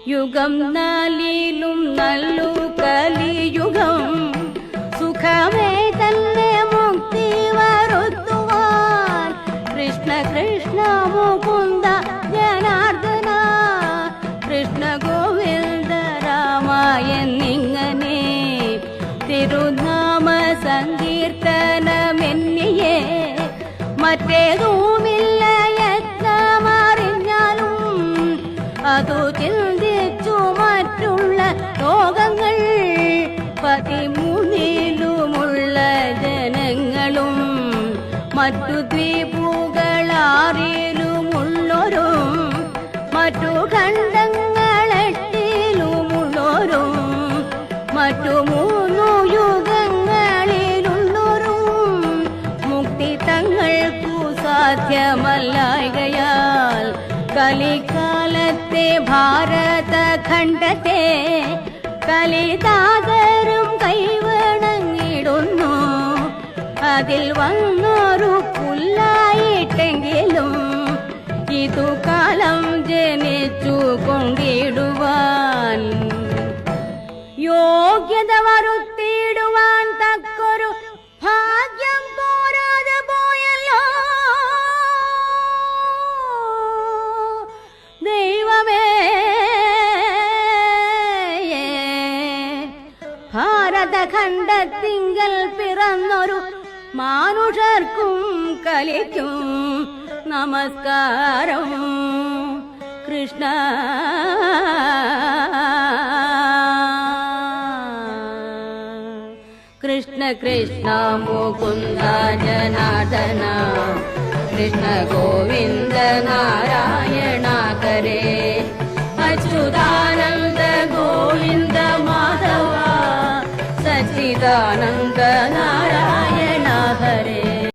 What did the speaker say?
യുഗം നാലിലും നല്ലു കലിയുഗം സുഖമേ തന്നെ മുക്തി വരുത്തുവാൻ കൃഷ്ണ കൃഷ്ണ മുകുന്ദ ജനാർദ്ദന കൃഷ്ണ ഗോവിന്ദ രാമ എന്നിങ്ങനെ തിരുനാമ സങ്കീർത്തനമെന്നിയെ മറ്റേതുമില്ല യത്നമറിഞ്ഞാലും അതു ചിന്തിച്ചു മറ്റുള്ള ലോകങ്ങൾ 13 ജനങ്ങളും മറ്റു ദ്വീപുകളാറിലുമുള്ളോരും മറ്റു ഖണ്ഡങ്ങളെട്ടിലുമുള്ളോരും മറ്റു 3 യുഗങ്ങളിലുള്ളോരും മുക്തി തങ്ങൾക്കു സാധ്യമല്ലായകയാൽ കലികാലത്തെ ഭാരതഖണ്ഡത്തെ കലിതാതരും കൈവണങ്ങിടുന്നു അതിൽ വന്നൊരു പുല്ലായിട്ടെങ്കിലും ഇതു കാലം ജനിച്ചു കൊണ്ടിടുവാൻ യോഗ്യത വരുത്തിയിടുവാൻ തക്കൊരു ഭാഗ്യം പോരാതെ പോയല്ലോ ദൈവമേ ഭാരതഖണ്ഡത്തിങ്കൽ പിറന്നൊരു മാനുഷർക്കും കലിക്കും നമസ്കാരം കൃഷ്ണ കൃഷ്ണ കൃഷ്ണ മുകുന്ദ ജനാർദ്ദന കൃഷ്ണ ഗോവിന്ദ നാരായണ ഹരേ അച്യുതാനന്ദ ഗോവിന്ദ മാധവ സച്ചിദാനന്ദ നാരായണ ഹരേ